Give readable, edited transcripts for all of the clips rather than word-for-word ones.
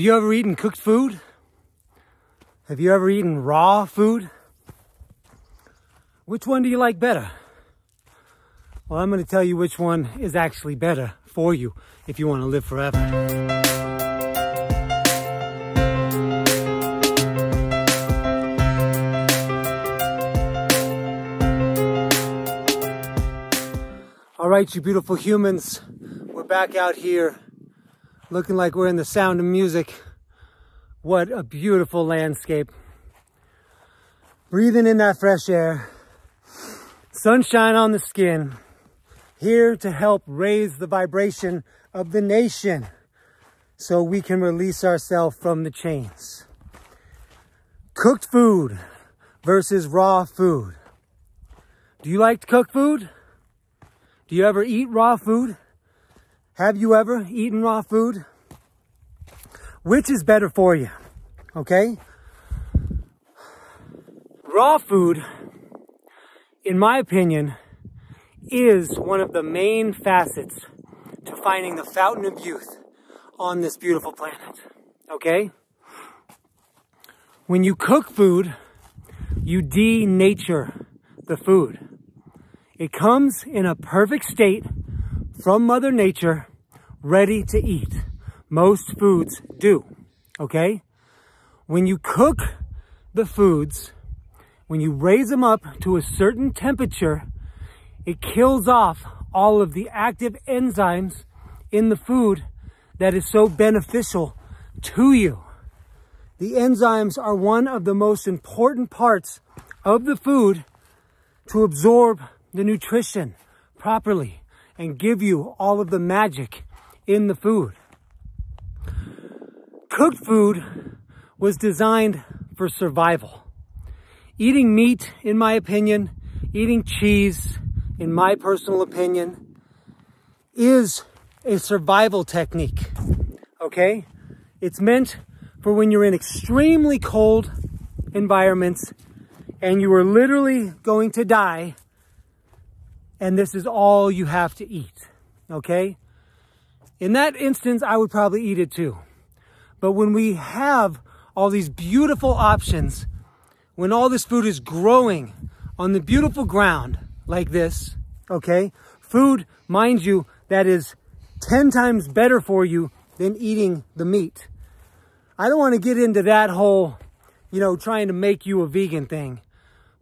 you ever eaten cooked food? Have you ever eaten raw food? Which one do you like better? Well, I'm going to tell you which one is actually better for you if you want to live forever. All right, you beautiful humans, we're back out here looking like we're in the Sound of Music. What a beautiful landscape. Breathing in that fresh air, sunshine on the skin, here to help raise the vibration of the nation so we can release ourselves from the chains. Cooked food versus raw food. Do you like to cook food? Do you ever eat raw food? Have you ever eaten raw food? Which is better for you? Okay? Raw food, in my opinion, is one of the main facets to finding the fountain of youth on this beautiful planet. Okay? When you cook food, you denature the food. It comes in a perfect state from Mother Nature, ready to eat. Most foods do, okay? When you cook the foods, when you raise them up to a certain temperature, it kills off all of the active enzymes in the food that is so beneficial to you. The enzymes are one of the most important parts of the food to absorb the nutrition properly and give you all of the magic in the food. Cooked food was designed for survival. Eating meat, in my opinion, eating cheese, in my personal opinion, is a survival technique, okay? It's meant for when you're in extremely cold environments and you are literally going to die, and this is all you have to eat, okay? In that instance, I would probably eat it too. But when we have all these beautiful options, when all this food is growing on the beautiful ground like this, okay? Food, mind you, that is 10 times better for you than eating the meat. I don't want to get into that whole, trying to make you a vegan thing.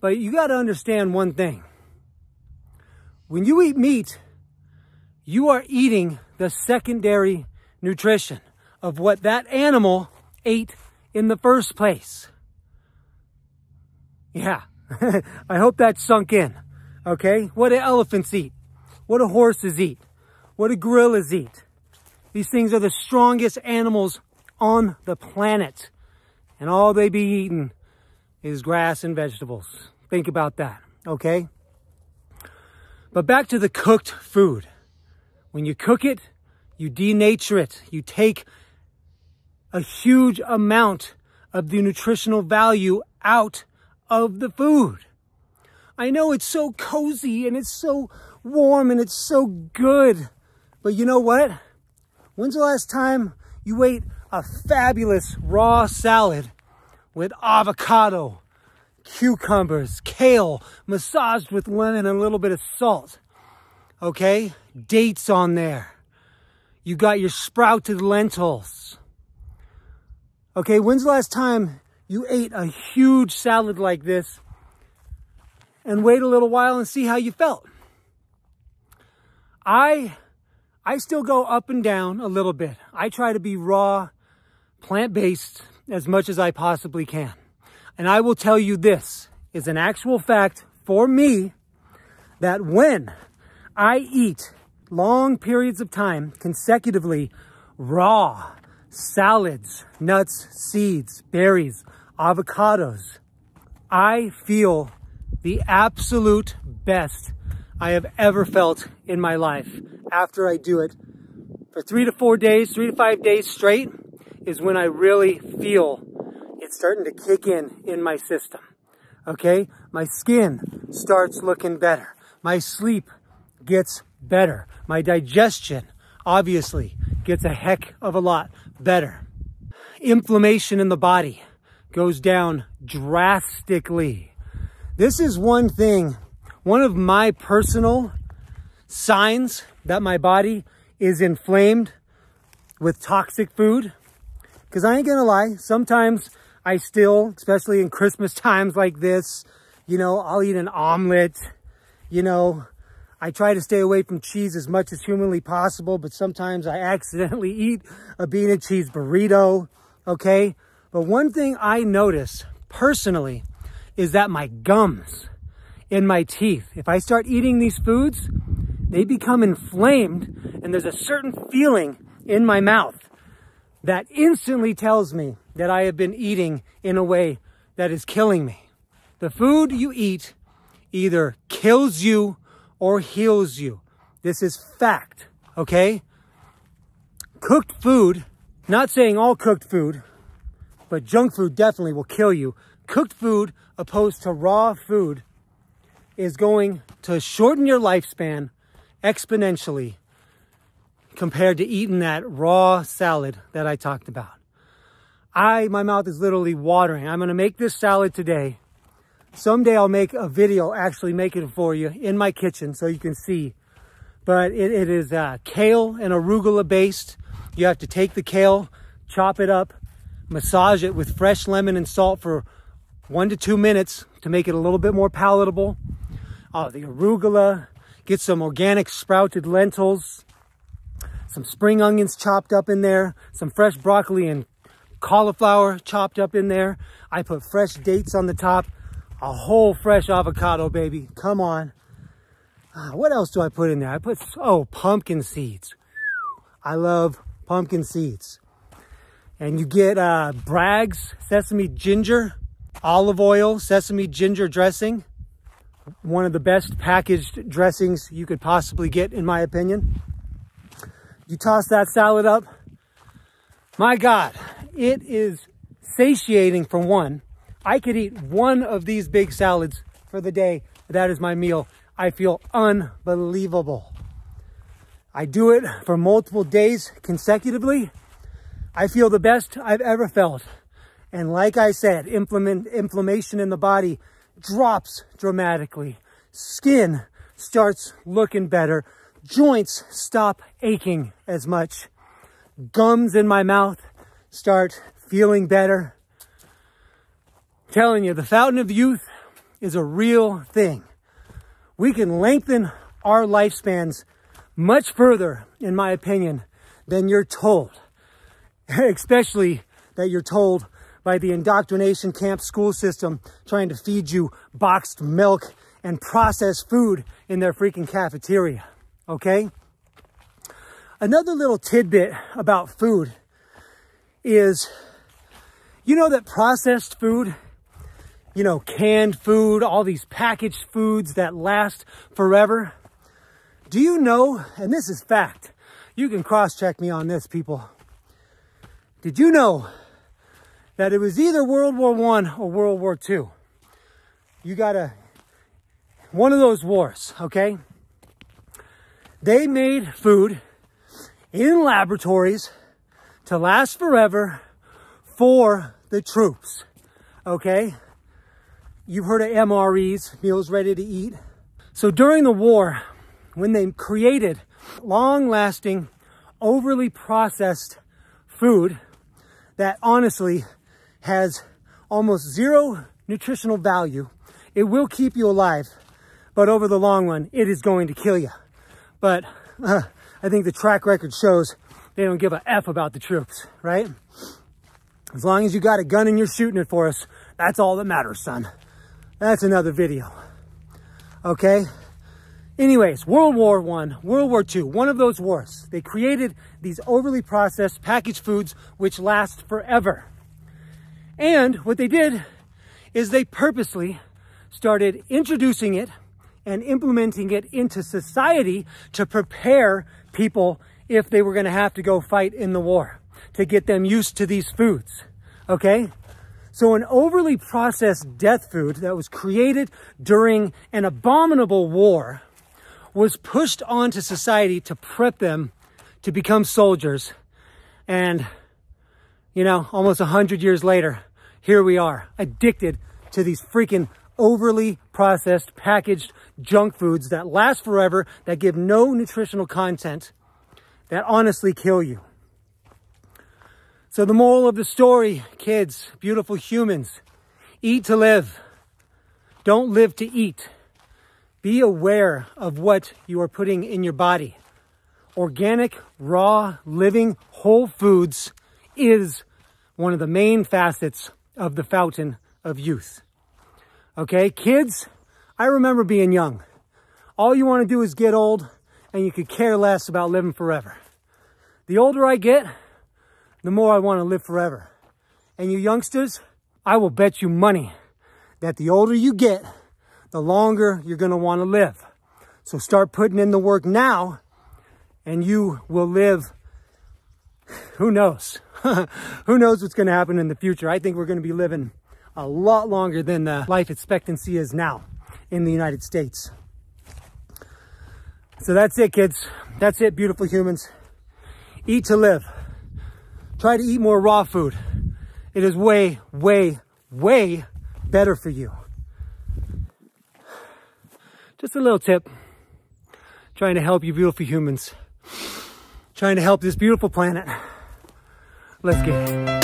But you got to understand one thing. When you eat meat, you are eating the secondary nutrition of what that animal ate in the first place. Yeah, I hope that sunk in, okay? What do elephants eat? What do horses eat? What do gorillas eat? These things are the strongest animals on the planet. And all they be eating is grass and vegetables. Think about that, okay? But back to the cooked food. When you cook it, you denature it. You take a huge amount of the nutritional value out of the food. I know it's so cozy and it's so warm and it's so good. But you know what? When's the last time you ate a fabulous raw salad with avocado, cucumbers, kale, massaged with lemon and a little bit of salt? Okay? Dates on there. You got your sprouted lentils. Okay, when's the last time you ate a huge salad like this and wait a little while and see how you felt? I still go up and down a little bit. I try to be raw, plant-based as much as I possibly can. And I will tell you this is an actual fact for me, that when I eat long periods of time consecutively raw salads, nuts, seeds, berries, avocados, I feel the absolute best I have ever felt in my life. After I do it for 3 to 4 days, 3 to 5 days straight, is when I really feel it's starting to kick in my system. Okay? My skin starts looking better. My sleep gets better. My digestion, obviously, gets a heck of a lot better. inflammation in the body goes down drastically. This is one thing, one of my personal signs that my body is inflamed with toxic food. Because I ain't gonna lie, sometimes I still, especially in Christmas times like this, you know, I'll eat an omelet, you know, I try to stay away from cheese as much as humanly possible, but sometimes I accidentally eat a bean and cheese burrito, okay? But one thing I notice personally is that my gums in my teeth, if I start eating these foods, they become inflamed, and there's a certain feeling in my mouth that instantly tells me that I have been eating in a way that is killing me. The food you eat either kills you or heals you. This is fact, okay? Cooked food, not saying all cooked food, but junk food definitely will kill you. Cooked food opposed to raw food is going to shorten your lifespan exponentially compared to eating that raw salad that I talked about. My mouth is literally watering. I'm gonna make this salad today. Someday I'll make a video actually making it for you in my kitchen so you can see. But it is kale and arugula based. You have to take the kale, chop it up, massage it with fresh lemon and salt for 1 to 2 minutes to make it a little bit more palatable. The arugula, get some organic sprouted lentils, some spring onions chopped up in there, some fresh broccoli and cauliflower chopped up in there. I put fresh dates on the top. A whole fresh avocado, baby. Come on. What else do I put in there? I put, pumpkin seeds. I love pumpkin seeds. And you get Bragg's sesame ginger, olive oil, sesame ginger dressing. One of the best packaged dressings you could possibly get, in my opinion. You toss that salad up. My God, it is satiating for one. I could eat one of these big salads for the day. That is my meal. I feel unbelievable. I do it for multiple days consecutively. I feel the best I've ever felt. And like I said, inflammation in the body drops dramatically. Skin starts looking better. Joints stop aching as much. Gums in my mouth start feeling better. Telling you, the fountain of youth is a real thing. We can lengthen our lifespans much further, in my opinion, than you're told. Especially that you're told by the indoctrination camp school system trying to feed you boxed milk and processed food in their freaking cafeteria, okay? Another little tidbit about food is, you know that processed food, you know, canned food, all these packaged foods that last forever. Do you know, and this is fact, you can cross-check me on this, people. Did you know that it was either World War I or World War II? You gotta, one of those wars, okay? They made food in laboratories to last forever for the troops, okay? You've heard of MREs, meals ready to eat. So during the war, when they created long-lasting, overly processed food that honestly has almost zero nutritional value, it will keep you alive, but over the long run, it is going to kill you. But I think the track record shows they don't give a F about the troops, right? As long as you got a gun and you're shooting it for us, that's all that matters, son. That's another video, okay? Anyways, World War I, World War II, one of those wars. They created these overly processed packaged foods which last forever. And what they did is they purposely started introducing it and implementing it into society to prepare people if they were going to have to go fight in the war, to get them used to these foods, okay? So an overly processed death food that was created during an abominable war was pushed onto society to prep them to become soldiers. And You know, almost 100 years later, here we are, addicted to these freaking overly processed, packaged junk foods that last forever, that give no nutritional content, that honestly kill you. So the moral of the story, kids, beautiful humans, eat to live. Don't live to eat. Be aware of what you are putting in your body. Organic, raw, living, whole foods is one of the main facets of the fountain of youth. Okay, kids, I remember being young. All you want to do is get old, and you could care less about living forever. The older I get, the more I want to live forever. And you youngsters, I will bet you money that the older you get, the longer you're going to want to live. So start putting in the work now, and you will live, who knows? Who knows what's going to happen in the future? I think we're going to be living a lot longer than the life expectancy is now in the United States. So that's it, kids. That's it, beautiful humans. Eat to live. Try to eat more raw food. It is way, way, way better for you. Just a little tip. Trying to help you beautiful humans. Trying to help this beautiful planet. Let's get it.